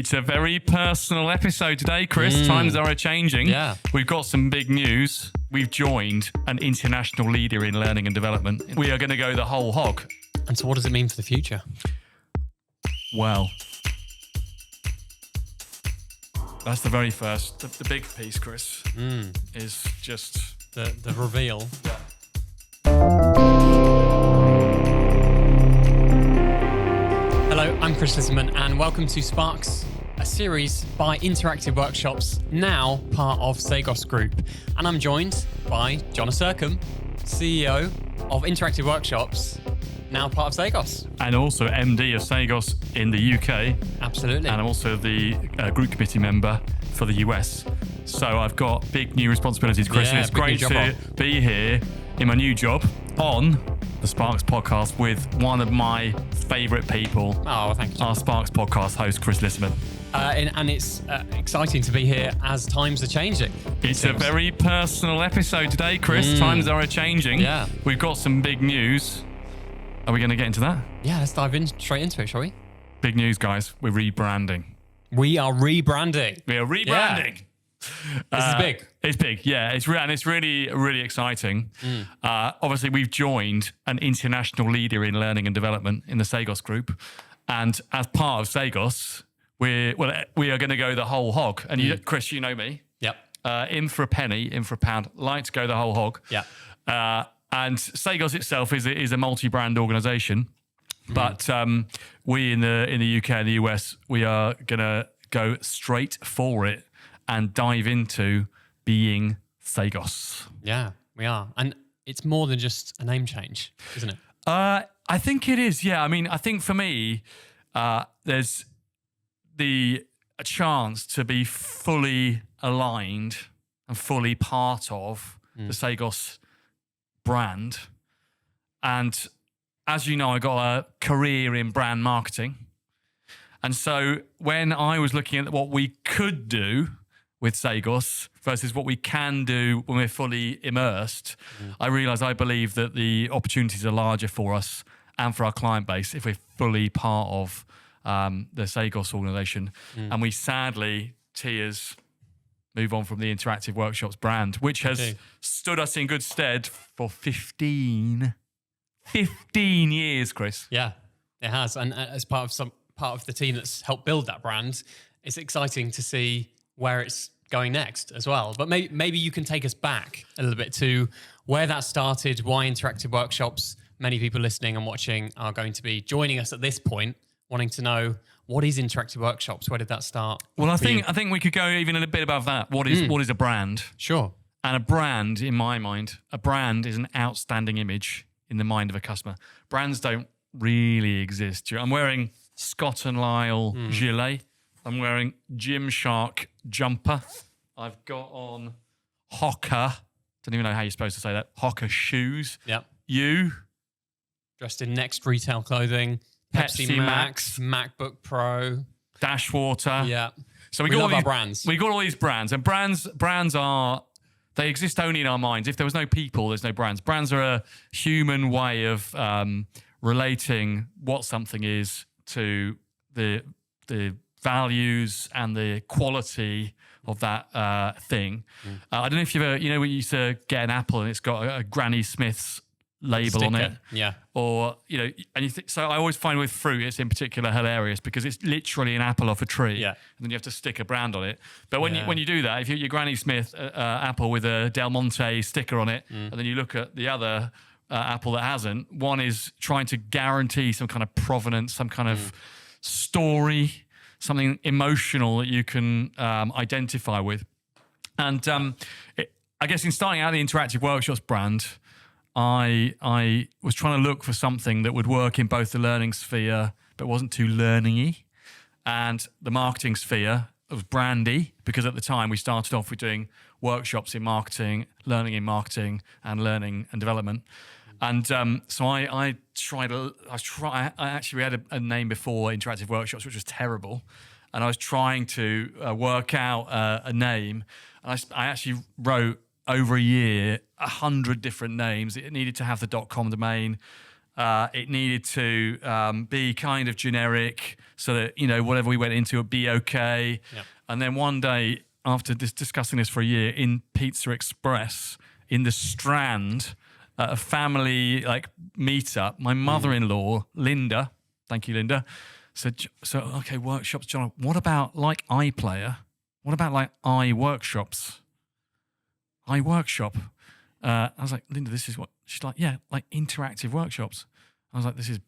It's a very personal episode today, Chris. Times are changing. Yeah. We've got some big news. We've joined an international leader in learning and development. We are going to go the whole hog. And so what does it mean for the future? Well, that's the very first, the big piece, Chris, is just... The reveal. Hello, I'm Chris Lisserman, and welcome to Sparks, a series by Interactive Workshops, now part of Cegos Group. And I'm joined by Jonna, CEO of Interactive Workshops, now part of Cegos. And also MD of Cegos in the UK. Absolutely. And I'm also the group committee member for the US. So I've got big new responsibilities, Chris. Yeah, and it's big great new to job be here in my new job on the Sparks podcast with one of my favourite people. Oh, thank you. Our Sparks podcast host, Chris Lisserman. And it's exciting to be here as times are changing. It's a very personal episode today, Chris. Times are changing. Yeah. We've got some big news. Are we going to get into that? Yeah, let's dive straight into it, shall we? Big news, guys. We're rebranding. We are rebranding. We are rebranding. This is big. It's big, yeah. It's really, really exciting. Obviously, we've joined an international leader in learning and development in the Cegos Group. And as part of Cegos, we are going to go the whole hog. And you, Chris, you know me. Yep. In for a penny, in for a pound. Like to go the whole hog. Yeah. And Cegos itself is a multi-brand organisation. But we in the UK and the US, we are going to go straight for it and dive into being Cegos. Yeah, we are. And it's more than just a name change, isn't it? I think it is, yeah. I mean, I think for me, there's a chance to be fully aligned and fully part of the Cegos brand. And as you know, I got a career in brand marketing. And so when I was looking at what we could do with Cegos versus what we can do when we're fully immersed, I realised I believe that the opportunities are larger for us and for our client base if we're fully part of the Cegos organisation. And we sadly, tears, move on from the Interactive Workshops brand, which has stood us in good stead for 15 years, Chris. Yeah, it has. And as part of the team that's helped build that brand, it's exciting to see where it's going next as well. But maybe you can take us back a little bit to where that started, why Interactive Workshops. Many people listening and watching are going to be joining us at this point, wanting to know, what is Interactive Workshops? Where did that start? Well, I think we could go even a bit above that. What is a brand? Sure. And a brand, in my mind, a brand is an outstanding image in the mind of a customer. Brands don't really exist. I'm wearing Scott and Lyle gilet. I'm wearing Gymshark jumper. I've got on Hoka. Don't even know how you're supposed to say that. Hoka shoes. Yep. You? Dressed in Next retail clothing. Pepsi Max, MacBook Pro. Dashwater. Yeah. So we love our brands. We got all these brands. And brands they exist only in our minds. If there was no people, there's no brands. Brands are a human way of relating what something is to the values and the quality of that thing. I don't know if you've ever, when you used to get an apple and it's got a Granny Smith's label on it. Yeah. Or, and so I always find with fruit, it's in particular hilarious because it's literally an apple off a tree. Yeah. And then you have to stick a brand on it. But when you do that, if your Granny Smith apple with a Del Monte sticker on it, and then you look at the other apple that hasn't, one is trying to guarantee some kind of provenance, some kind of story, something emotional that you can identify with. And I guess in starting out the Interactive Workshops brand, I was trying to look for something that would work in both the learning sphere but wasn't too learning-y, and the marketing sphere was brandy, because at the time we started off with doing workshops in marketing, learning in marketing, and learning and development. And so I actually had a name before Interactive Workshops, which was terrible. And I was trying to work out a name. And I actually wrote over a year 100 different names. It needed to have the .com domain. It needed to be kind of generic so that, you know, whatever we went into would be okay. Yep. And then one day, after discussing this for a year in Pizza Express in the Strand, at a family like meetup, my mother-in-law, Linda, thank you, Linda, said, so, okay, workshops, John, what about like iPlayer? What about like iWorkshops? iWorkshop. I was like, Linda, this is what, she's like, yeah, like interactive workshops. I was like, this is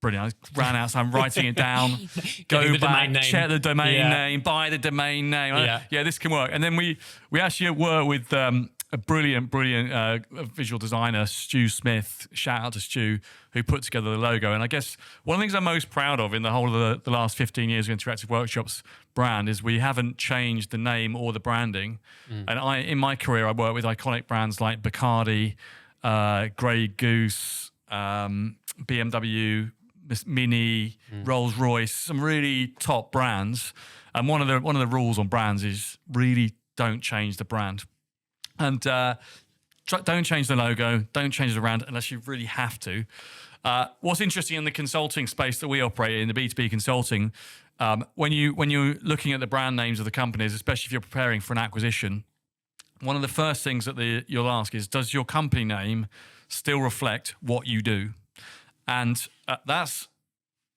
brilliant. I ran out, so I'm writing it down, go back, check the domain name, buy the domain name. Yeah, this can work. And then we actually work with a brilliant visual designer, Stu Smith. Shout out to Stu, who put together the logo. And I guess one of the things I'm most proud of in the whole of the last 15 years of Interactive Workshops brand is we haven't changed the name or the branding. And in my career, I worked with iconic brands like Bacardi, Grey Goose, BMW, Mini, Rolls Royce, some really top brands. And one of the rules on brands is really don't change the brand. And don't change the logo, don't change the brand unless you really have to. What's interesting in the consulting space that we operate in, the B2B consulting, when you're looking at the brand names of the companies, especially if you're preparing for an acquisition, one of the first things that you'll ask is, does your company name still reflect what you do? And that's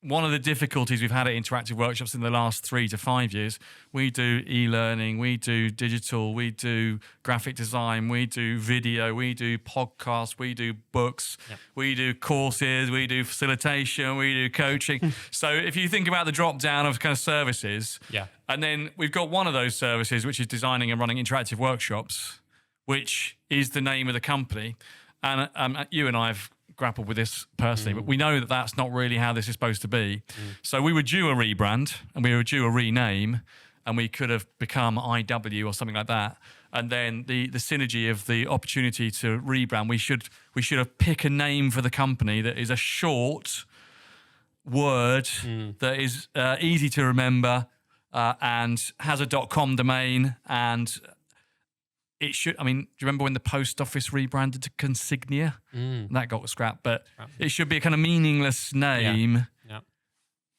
one of the difficulties we've had at Interactive Workshops in the last 3 to 5 years. We do e-learning, we do digital, we do graphic design, we do video, we do podcasts, we do books, we do courses, we do facilitation, we do coaching. So if you think about the drop down of kind of services, and then we've got one of those services, which is designing and running interactive workshops, which is the name of the company. And you and I have grappled with this personally, but we know that that's not really how this is supposed to be. So we were due a rebrand and we were due a rename, and we could have become IW or something like that. And then the synergy of the opportunity to rebrand, we should have picked a name for the company that is a short word that is easy to remember and has a .com domain. And it should, I mean, do you remember when the post office rebranded to Consignia? That got scrapped, but it should be a kind of meaningless name.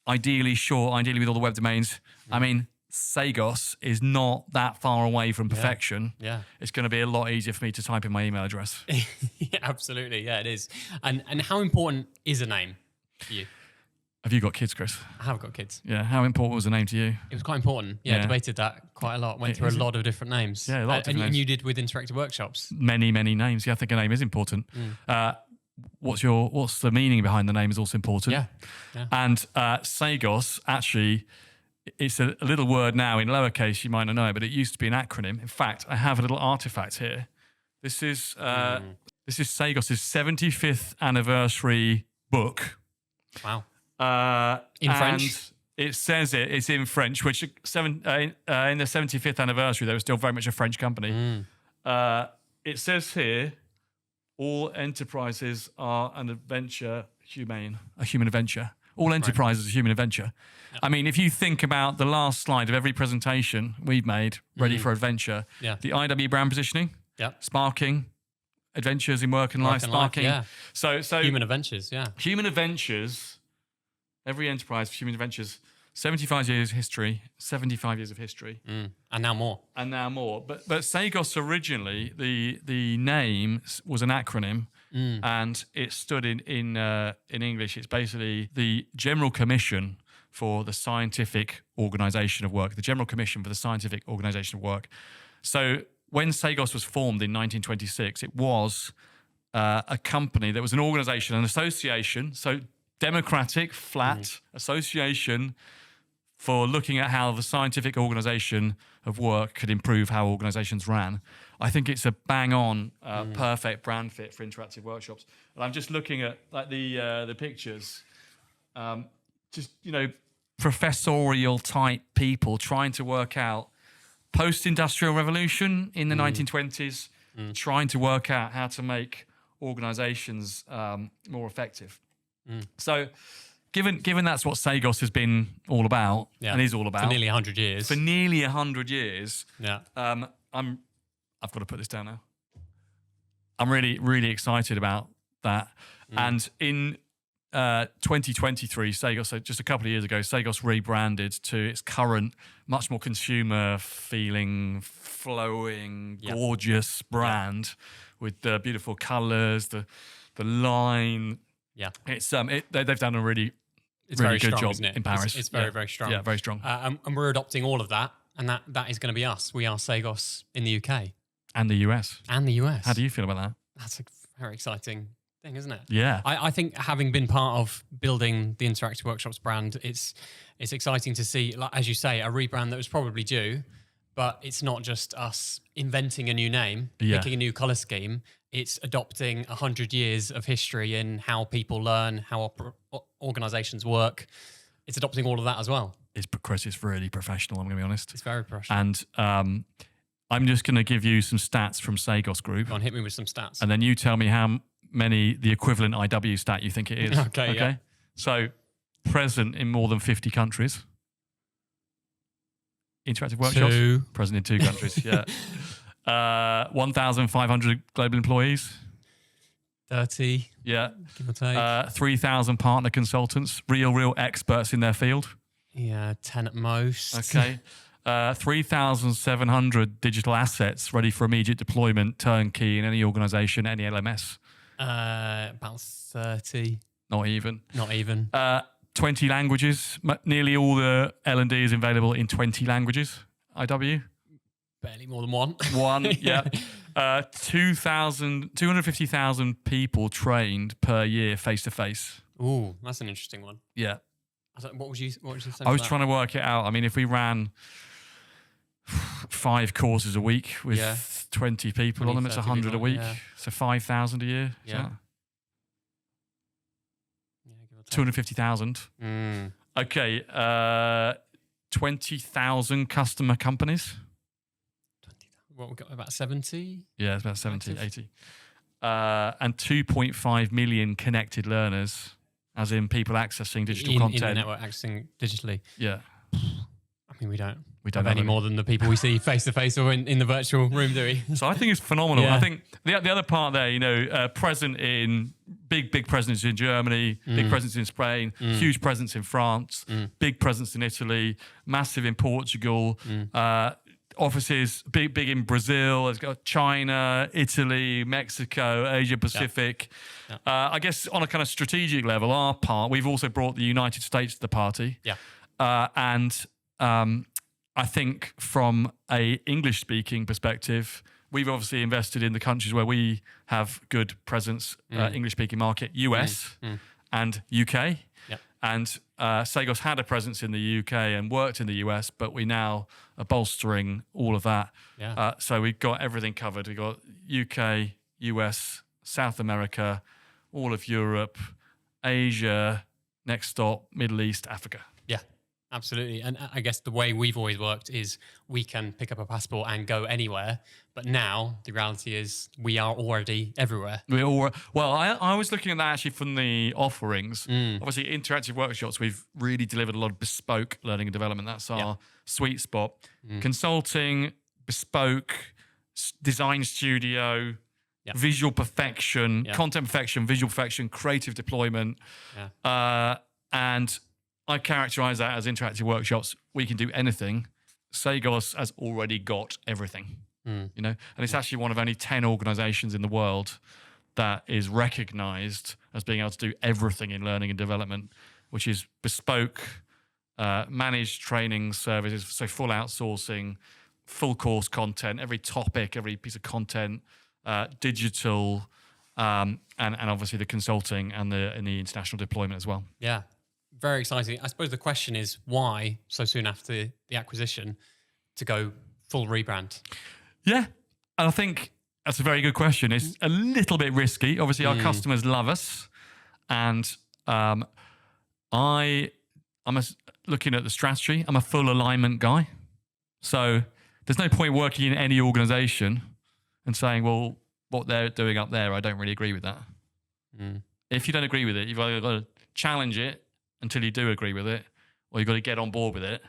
Ideally short, ideally with all the web domains. I mean, Cegos is not that far away from perfection. It's going to be a lot easier for me to type in my email address. Absolutely. Yeah, it is. And how important is a name for you? Have you got kids, Chris? I have got kids. Yeah. How important was the name to you? It was quite important. Yeah, debated that quite a lot. Went through a lot of different names. Yeah, a lot of different names. And you did with Interactive Workshops. Many names. Yeah, I think a name is important. What's the meaning behind the name is also important. And Cegos, actually, it's a little word now in lowercase, you might not know, but it used to be an acronym. In fact, I have a little artifact here. This is Cegos' 75th anniversary book. Wow. In French? It says it's in French, which in the 75th anniversary, they were still very much a French company. It says here, all enterprises are a human adventure. All enterprises are human adventure. I mean, if you think about the last slide of every presentation we've made, ready for adventure, the IW brand positioning, sparking, adventures in work and life, sparking. So human adventures, Human adventures. Every enterprise for human adventures, 75 years of history, 75 years of history. And now more. But Cegos originally, the name was an acronym, and it stood in English. It's basically the General Commission for the Scientific Organization of Work, the General Commission for the Scientific Organization of Work. So when Cegos was formed in 1926, it was a company that was an organization, an association, so democratic, flat association for looking at how the scientific organization of work could improve how organizations ran. I think it's a bang-on, perfect brand fit for interactive workshops. And I'm just looking at like the pictures, just, you know, professorial type people trying to work out post-industrial revolution in the 1920s, trying to work out how to make organizations more effective. So given that's what Cegos has been all about and is all about for nearly 100 years. For nearly 100 years. I've got to put this down now. I'm really, really excited about that. And in 2023, Cegos, so just a couple of years ago, Cegos rebranded to its current, much more consumer feeling, flowing, gorgeous brand with the beautiful colours, the line. Yeah, it's they've done a really very good strong, job isn't it? in Paris. It's very, very strong. Yeah, very strong. And we're adopting all of that, and that is going to be us. We are Cegos in the UK And the US. and the US. How do you feel about that? That's a very exciting thing, isn't it? Yeah. I think having been part of building the Interactive Workshops brand, it's exciting to see, like, as you say, a rebrand that was probably due, but it's not just us inventing a new name, picking a new colour scheme. It's adopting 100 years of history in how people learn, how organisations work. It's adopting all of that as well. Chris, it's really professional, I'm going to be honest. It's very professional. And I'm just going to give you some stats from Cegos Group. Go on, hit me with some stats. And then you tell me how many the equivalent IW stat you think it is. Okay, yeah. So, present in more than 50 countries. Interactive Workshops. 2. Present in 2 countries, yeah. 1,500 global employees. 30. Yeah. Give or take. 3,000 partner consultants, real experts in their field. Yeah, 10 at most. Okay. 3,700 digital assets ready for immediate deployment, turnkey in any organisation, any LMS. About 30. Not even. 20 languages. Nearly all the L&D is available in 20 languages. IW. Barely more than one. Yeah. 250,000 people trained per year face to face. Ooh, that's an interesting one. Yeah. What would you say? I was trying to work it out. I mean, if we ran 5 courses a week with 20 people on them, it's 100 a week. So 5,000 a year. Yeah. 250,000. Okay. 20,000 customer companies. What, we've got about 70? Yeah, it's about 70, 80. And 2.5 million connected learners, as in people accessing digital content. In the network, accessing digitally. Yeah. I mean, we don't have any more than the people we see face to face or in the virtual room, do we? So I think it's phenomenal. Yeah. I think the other part there, present in big presence in Germany, big presence in Spain, huge presence in France, big presence in Italy, massive in Portugal, offices big in Brazil. It's got China, Italy, Mexico, Asia Pacific. Yeah. I guess on a kind of strategic level, our part, we've also brought the United States to the party. Yeah. I think from a English-speaking perspective, we've obviously invested in the countries where we have good presence, English-speaking market, US and UK. Yep. And Cegos had a presence in the UK and worked in the US, but we now are bolstering all of that. Yeah. So we've got everything covered. We've got UK, US, South America, all of Europe, Asia, next stop, Middle East, Africa. Yeah. Absolutely. And I guess the way we've always worked is we can pick up a passport and go anywhere. But now the reality is we are already everywhere. I was looking at that actually from the offerings. Obviously, Interactive Workshops, we've really delivered a lot of bespoke learning and development. That's our sweet spot. Consulting, bespoke, design studio, visual perfection, content perfection, visual perfection, creative deployment. And I characterize that as Interactive Workshops. We can do anything. Cegos has already got everything, and it's actually one of only 10 organizations in the world that is recognized as being able to do everything in learning and development, which is bespoke, managed training services, so full outsourcing, full course content, every topic, every piece of content, digital, and obviously the consulting and the international deployment as well. Yeah. Very exciting. I suppose the question is why so soon after the acquisition to go full rebrand? Yeah. And I think that's a very good question. It's a little bit risky. Obviously, our customers love us. And I'm looking at the strategy. I'm a full alignment guy. So there's no point working in any organization and saying, well, what they're doing up there, I don't really agree with that. If you don't agree with it, you've either got to challenge it until you do agree with it, or you've got to get on board with it.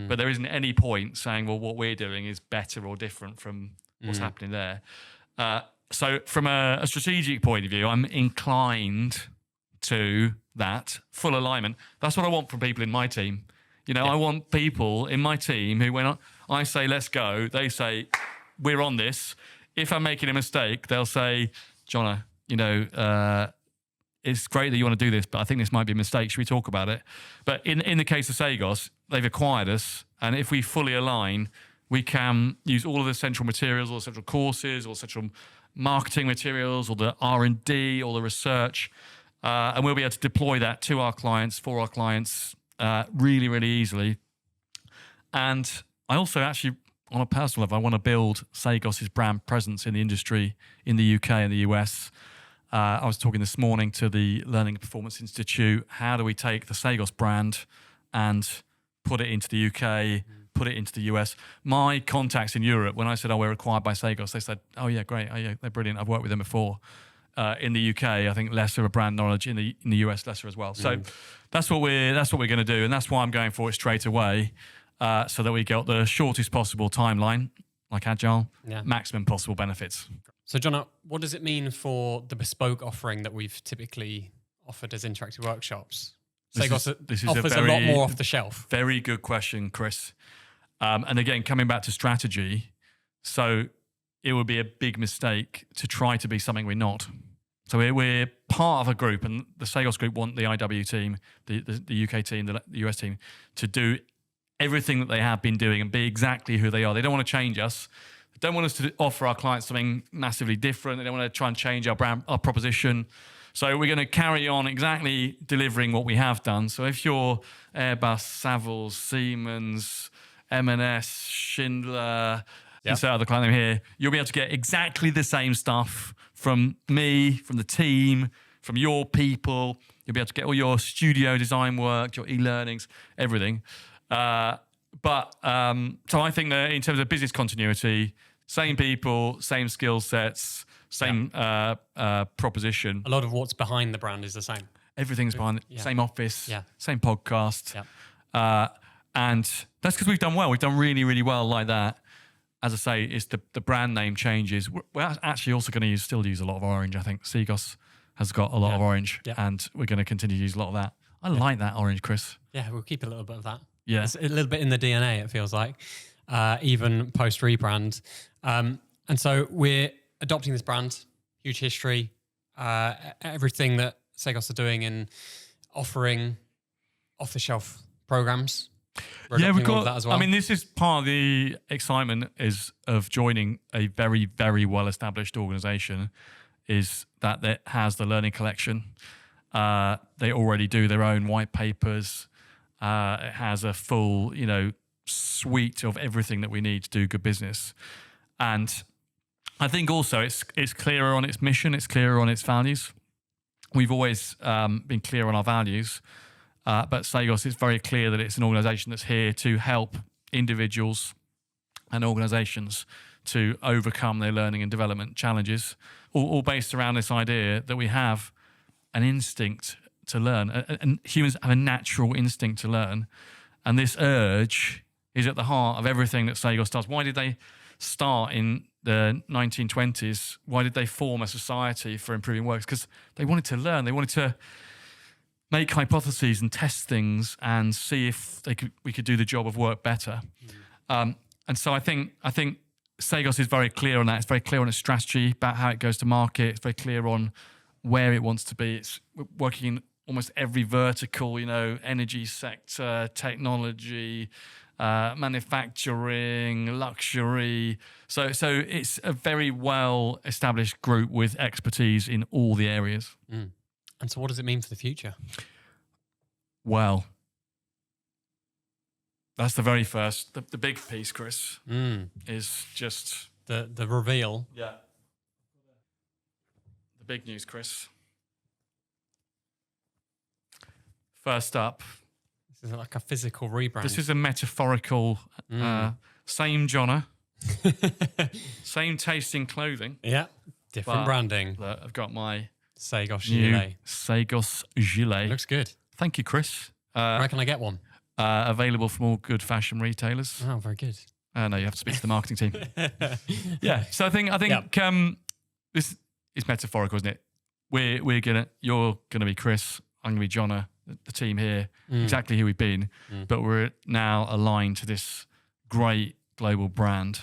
But there isn't any point saying, well, what we're doing is better or different from what's happening there. So from a strategic point of view, I'm inclined to that full alignment. That's what I want from people in my team. I want people in my team who, when I say let's go, they say we're on this. If I'm making a mistake, they'll say, Jonna, it's great that you want to do this, but I think this might be a mistake. Should we talk about it? But in the case of Cegos, they've acquired us, and if we fully align, we can use all of the central materials, all the central courses, all the central marketing materials, all the R&D, all the research, and we'll be able to deploy that to our clients, for our clients, really, really easily. And I also actually, on a personal level, I want to build Cegos' brand presence in the industry in the UK and the US. I was talking this morning to the Learning and Performance Institute. How do we take the Cegos brand and put it into the UK, put it into the US? My contacts in Europe, when I said, we're acquired by Cegos, they said, oh yeah, great, oh yeah, they're brilliant. I've worked with them before. In the UK, I think lesser of brand knowledge. In the US, lesser as well. So that's what we're going to do, and that's why I'm going for it straight away, so that we get the shortest possible timeline, like Agile, maximum possible benefits. So, Jonna, what does it mean for the bespoke offering that we've typically offered as interactive workshops? Cegos offers a lot more off the shelf. Very good question, Chris. And again, coming back to strategy, so it would be a big mistake to try to be something we're not. So we're part of a group, and the Cegos group want the IW team, the UK team, the US team, to do everything that they have been doing and be exactly who they are. They don't want to change us. They don't want us to offer our clients something massively different. They don't want to try and change our brand, our proposition. So we're going to carry on exactly delivering what we have done. So if you're Airbus, Savills, Siemens, M&S, Schindler, insert other client name here, you'll be able to get exactly the same stuff from me, from the team, from your people. You'll be able to get all your studio design work, your e-learnings, everything. So I think that in terms of business continuity, same people, same skill sets, same proposition. A lot of what's behind the brand is the same. Everything's behind it. Same office, same podcast. And that's because we've done well. We've done really, really well like that. As I say, it's the brand name changes. We're actually also going to still use a lot of orange. I think Cegos has got a lot of orange, and we're going to continue to use a lot of that. I like that orange, Chris. Yeah, we'll keep a little bit of that. Yeah. It's a little bit in the DNA, it feels like, even post-rebrand. And so we're adopting this brand, huge history, everything that Cegos are doing in offering off-the-shelf programs. We've got that as well. I mean, this is part of the excitement of joining a very, very well-established organisation, is that it has the learning collection. They already do their own white papers. It has a full, suite of everything that we need to do good business. And I think also it's clearer on its mission. It's clearer on its values. We've always been clear on our values. But Cegos is very clear that it's an organisation that's here to help individuals and organisations to overcome their learning and development challenges, all based around this idea that we have an instinct to learn, and humans have a natural instinct to learn, and this urge is at the heart of everything that Cegos does. Why did they start in the 1920s? Why did they form a society for improving works? Because they wanted to learn. They wanted to make hypotheses and test things and see if we could do the job of work better. And so I think Cegos is very clear on that. It's very clear on its strategy about how it goes to market. It's very clear on where it wants to be. It's working in almost every vertical, energy sector, technology, manufacturing, luxury. So it's a very well-established group with expertise in all the areas. And so what does it mean for the future? Well, that's the very first, the big piece, Chris, is just... The reveal. Yeah. The big news, Chris. First up. This is like a physical rebrand. This is a metaphorical, same Jonna, same tasting clothing. Yeah, different branding. I've got my... Cegos gilet. Cegos gilet. Looks good. Thank you, Chris. Where can I get one? Available from all good fashion retailers. Oh, very good. No, you have to speak to the marketing team. Yeah. So I think this is metaphorical, isn't it? You're gonna be Chris, I'm gonna be Jonna, the team here, exactly who we've been, but we're now aligned to this great global brand,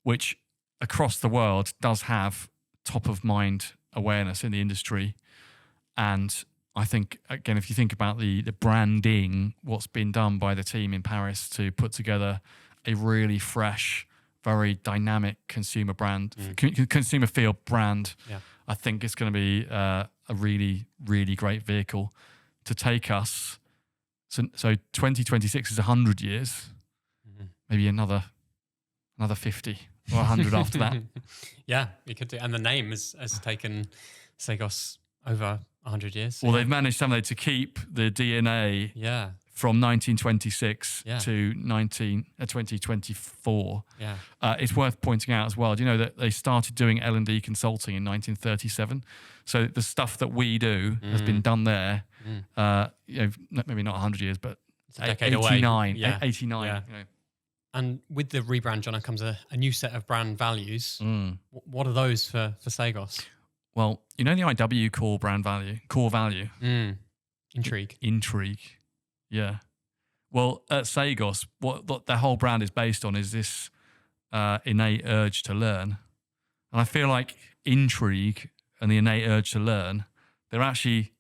which across the world does have top of mind awareness in the industry. And I think, again, if you think about the branding, what's been done by the team in Paris to put together a really fresh, very dynamic consumer brand, consumer feel brand, I think it's going to be a really, really great vehicle to take us. So 2026 is 100 years, maybe another 50 or 100 after that. Yeah, you could do. And the name has taken Cegos over 100 years. Well, they've managed somehow to keep the DNA from 1926 to 2024. Yeah. It's worth pointing out as well. Do you know that they started doing L&D consulting in 1937? So the stuff that we do has been done there. Maybe not 100 years, but it's a decade 89. away. 89. Yeah. And with the rebrand, Jonna, comes a new set of brand values. What are those for Cegos? Well, the IW core value? Intrigue. Yeah. Well, at Cegos, what their whole brand is based on is this innate urge to learn. And I feel like intrigue and the innate urge to learn, they're actually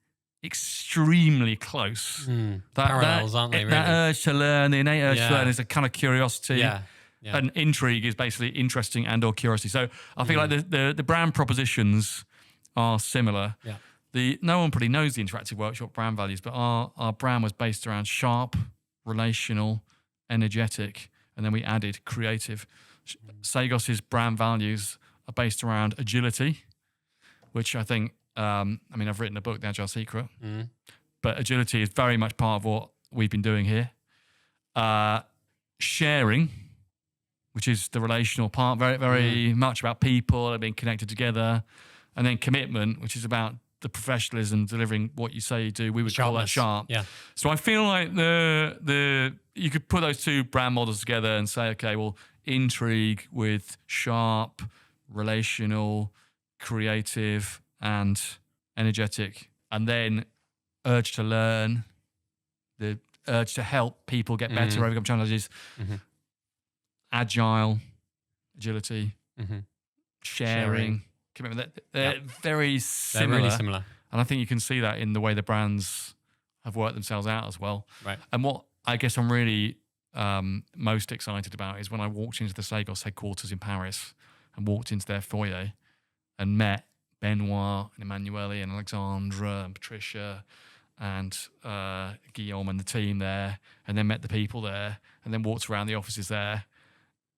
extremely close. Parallels, aren't they, really? That urge to learn, the innate urge to learn is a kind of curiosity. Yeah. And intrigue is basically interesting and or curiosity. So I feel like the brand propositions are similar. Yeah. No one probably knows the Interactive Workshop brand values, but our brand was based around sharp, relational, energetic, and then we added creative. Cegos' brand values are based around agility, which I think, I've written a book, The Agile Secret, but agility is very much part of what we've been doing here. Sharing, which is the relational part, very, very much about people and being connected together. And then commitment, which is about the professionalism, delivering what you say you do. We would call that sharp. Yeah. So I feel like you could put those two brand models together and say, okay, well, intrigue with sharp, relational, creative, and energetic, and then urge to learn, the urge to help people get better, overcome challenges, agility, sharing. Commitment. They're very similar. They're really similar. And I think you can see that in the way the brands have worked themselves out as well. Right. And what I guess I'm really most excited about is when I walked into the Cegos headquarters in Paris and walked into their foyer and met Benoit and Emanuele and Alexandra and Patricia and Guillaume and the team there, and then met the people there, and then walked around the offices there.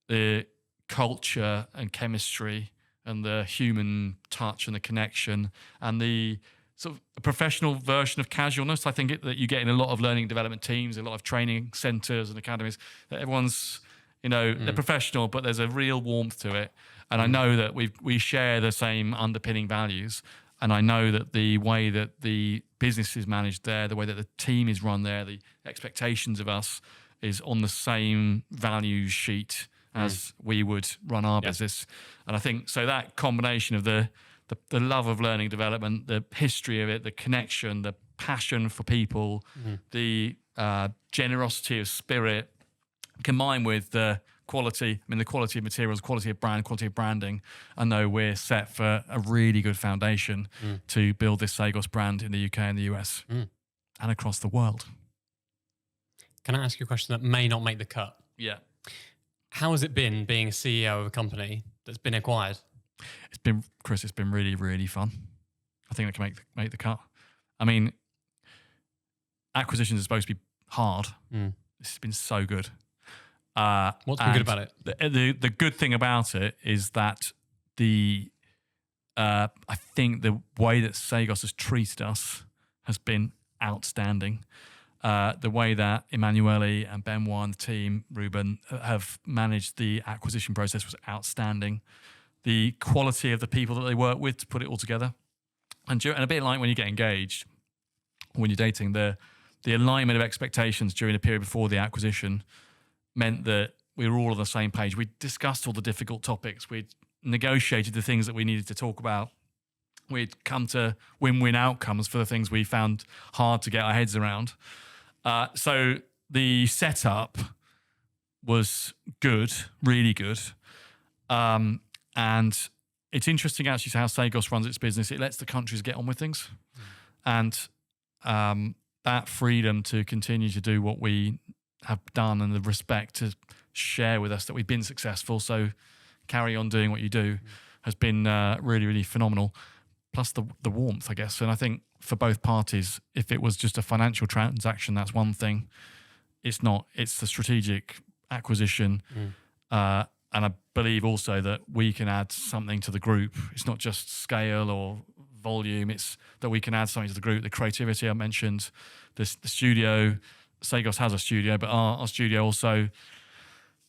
The culture and chemistry and the human touch and the connection and the sort of a professional version of casualness. I think that you get in a lot of learning and development teams, a lot of training centres and academies, that everyone's, they're professional, but there's a real warmth to it. And I know that we share the same underpinning values. And I know that the way that the business is managed there, the way that the team is run there, the expectations of us is on the same value sheet as we would run our business. And I think so that combination of the love of learning development, the history of it, the connection, the passion for people, the generosity of spirit, combined with the quality, the quality of materials, quality of brand, quality of branding, I know we're set for a really good foundation to build this Cegos brand in the UK and the US and across the world. Can I ask you a question that may not make the cut? Yeah. How has it been being a CEO of a company that's been acquired? Chris, it's been really, really fun. I think it can make the cut. Acquisitions are supposed to be hard. This has been so good. What's been good about it? The good thing about it is that I think the way that Cegos has treated us has been outstanding. The way that Emanuele and Benoit and the team, Ruben, have managed the acquisition process was outstanding. The quality of the people that they work with to put it all together. And a bit like when you get engaged, when you're dating, the alignment of expectations during the period before the acquisition meant that we were all on the same page. We discussed all the difficult topics. We'd negotiated the things that we needed to talk about. We'd come to win-win outcomes for the things we found hard to get our heads around. So the setup was good, really good. And it's interesting actually how Cegos runs its business. It lets the countries get on with things. And that freedom to continue to do what we have done and the respect to share with us that we've been successful, so carry on doing what you do, has been really, really phenomenal. Plus the warmth, I guess. And I think for both parties, if it was just a financial transaction, that's one thing. It's not. It's the strategic acquisition. And I believe also that we can add something to the group. It's not just scale or volume. It's that we can add something to the group. The creativity I mentioned, the studio. Cegos has a studio, but our studio also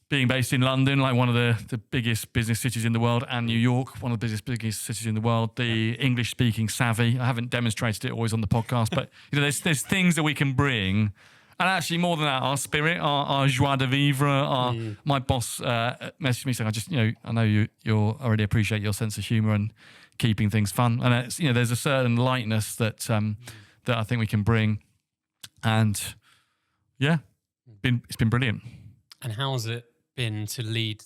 being based in London, like one of the biggest business cities in the world, and New York, one of the biggest cities in the world. The English-speaking savvy. I haven't demonstrated it always on the podcast, but there's things that we can bring. And actually, more than that, our spirit, our joie de vivre. My boss messaged me saying, I know you already appreciate your sense of humour and keeping things fun. And it's, there's a certain lightness that that I think we can bring. And yeah, it's been brilliant. And how has it been to lead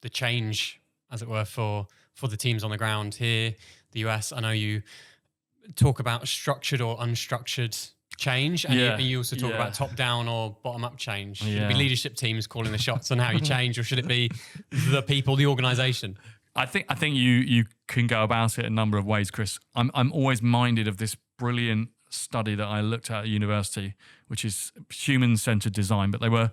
the change, as it were, for the teams on the ground here, the US? I know you talk about structured or unstructured change, and you also talk about top-down or bottom-up change. Should it be leadership teams calling the shots on how you change, or should it be the people, the organisation? I think you can go about it a number of ways, Chris. I'm always minded of this brilliant study that I looked at university, which is human-centred design. But they were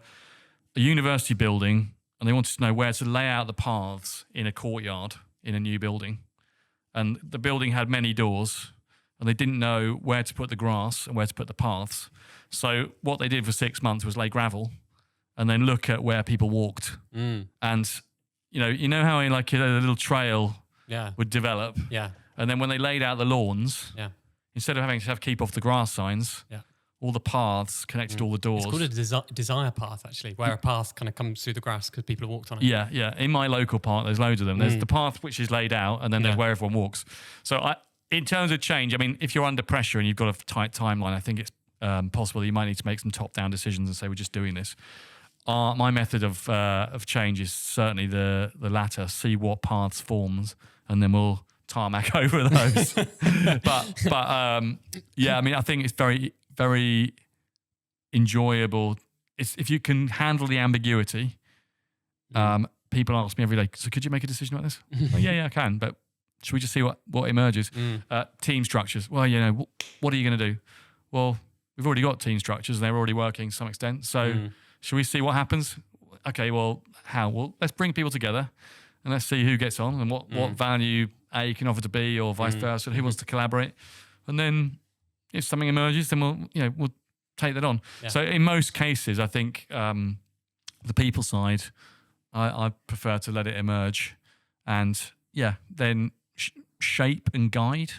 a university building, and they wanted to know where to lay out the paths in a courtyard in a new building. And the building had many doors, and they didn't know where to put the grass and where to put the paths. So what they did for 6 months was lay gravel and then look at where people walked. And, you know how like a little trail would develop? Yeah. And then when they laid out the lawns, instead of having to keep off the grass signs, all the paths connected to all the doors. It's called a desire path, actually, where a path kind of comes through the grass because people have walked on it. Yeah. In my local park, there's loads of them. There's the path which is laid out, and then there's where everyone walks. So in terms of change, I mean, if you're under pressure and you've got a tight timeline, I think it's possible you might need to make some top-down decisions and say, we're just doing this. My method of change is certainly the latter. See what paths forms, and then we'll tarmac over those. but I mean, I think it's very, very enjoyable. If you can handle the ambiguity. People ask me every day, so could you make a decision like this? Well, yeah, I can, but should we just see what emerges? Team structures. Well, what are you going to do? Well, we've already got team structures and they're already working to some extent. So should we see what happens? Okay, well, how? Well, let's bring people together and let's see who gets on and what value A can offer to B or vice versa, who wants to collaborate. And then if something emerges, then we'll take that on. Yeah. So in most cases, I think the people side, I prefer to let it emerge and then shape and guide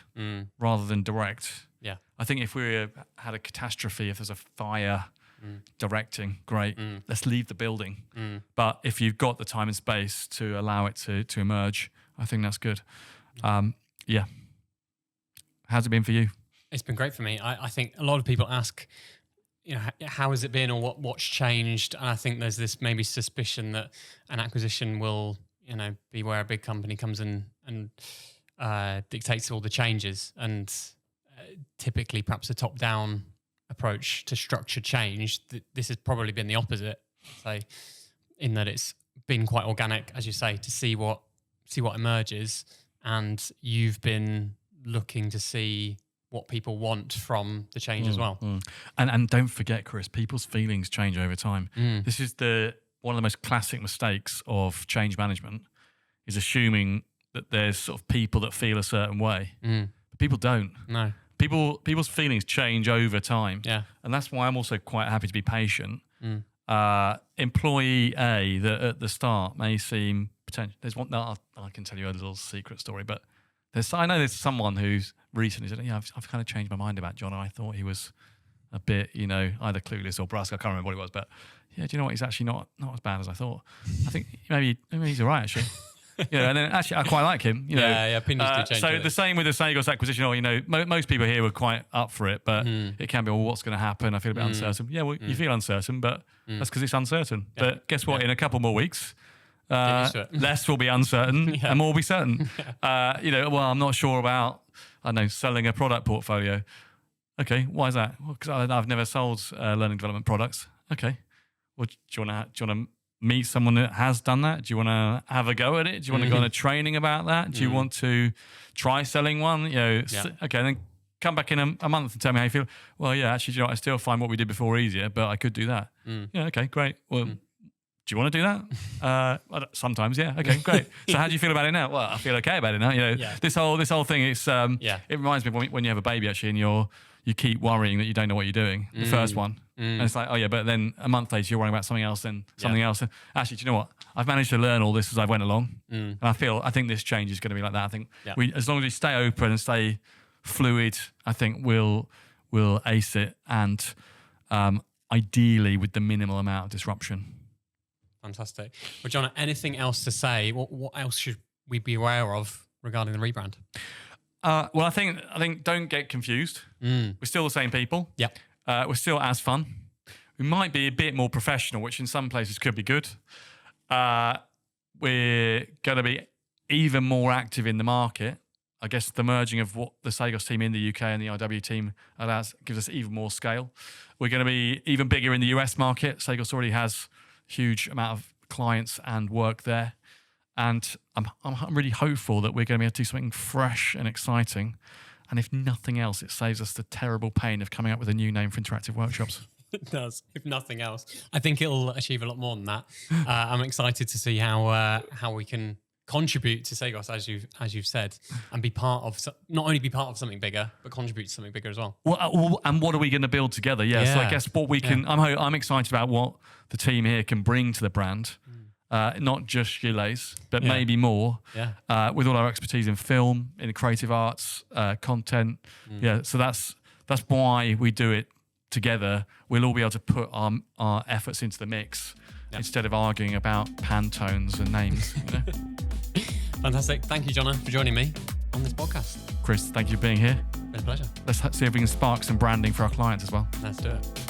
rather than direct. Yeah, I think if we had a catastrophe, if there's a fire, directing, great. Let's leave the building. But if you've got the time and space to allow it to emerge, I think that's good. How's it been for you? It's been great for me. I think a lot of people ask, how has it been or what's changed? And I think there's this maybe suspicion that an acquisition will be where a big company comes in and dictates all the changes. And typically perhaps a top-down approach to structured change. This has probably been the opposite, say, in that it's been quite organic, as you say, to see what emerges. And you've been looking to see what people want from the change as well. And don't forget, Chris, people's feelings change over time. This is one of the most classic mistakes of change management, is assuming that there's sort of people that feel a certain way. But people don't. No. People's feelings change over time. Yeah. And that's why I'm also quite happy to be patient. Employee A that at the start may seem potential. There's one that I can tell you a little secret story, but I know there's someone who's recently said, I've kind of changed my mind about Jonna. I thought he was a bit, either clueless or brusque. I can't remember what it was, but do you know what? He's actually not as bad as I thought. I think maybe he's all right, actually. And then actually I quite like him. Opinions do change. So the same with the Cegos acquisition. Or most people here were quite up for it, but it can be, well, what's going to happen? I feel a bit uncertain. Yeah, well, you feel uncertain, but that's because it's uncertain. Yeah. But guess what? In a couple more weeks, less will be uncertain and more will be certain. Well, I'm not sure about, I don't know, selling a product portfolio. Okay, why is that? Well, because I've never sold learning development products. Okay, well, do you want to meet someone that has done that? Do you want to have a go at it? Do you want to go on a training about that? Do you want to try selling one? Okay, then come back in a month and tell me how you feel. Well, yeah, actually, I still find what we did before easier, but I could do that. Yeah, okay, great. Well, do you want to do that? Sometimes, yeah. Okay, great. So how do you feel about it now? Well, I feel okay about it now. This whole thing, it's it reminds me of when you have a baby actually, and you keep worrying that you don't know what you're doing. The first one. And it's like, oh yeah, but then a month later you're worrying about something else and something else. And actually, do you know what? I've managed to learn all this as I went along. And I think this change is going to be like that. I think as long as we stay open and stay fluid, I think we'll ace it, and ideally with the minimal amount of disruption. Fantastic. Well, Jonna, anything else to say? What else should we be aware of regarding the rebrand? Well, I think don't get confused. We're still the same people. Yep. We're still as fun. We might be a bit more professional, which in some places could be good. We're going to be even more active in the market. I guess the merging of what the Cegos team in the UK and the IW team gives us even more scale. We're going to be even bigger in the US market. Cegos already has a huge amount of clients and work there. And I'm really hopeful that we're going to be able to do something fresh and exciting. And if nothing else, it saves us the terrible pain of coming up with a new name for interactive workshops. It does, if nothing else. I think it'll achieve a lot more than that. I'm excited to see how we can contribute to Cegos, as you've said, and not only be part of something bigger, but contribute to something bigger as well. Well, and what are we going to build together? Yeah. So I guess what we can. I'm excited about what the team here can bring to the brand. Not just Gilles, but maybe more. Yeah. With all our expertise in film, in creative arts, content. Yeah. So that's why we do it together. We'll all be able to put our efforts into the mix instead of arguing about Pantones and names. Fantastic. Thank you, Jonna, for joining me on this podcast. Chris, thank you for being here. It's a pleasure. Let's see if we can spark some branding for our clients as well. Let's do it.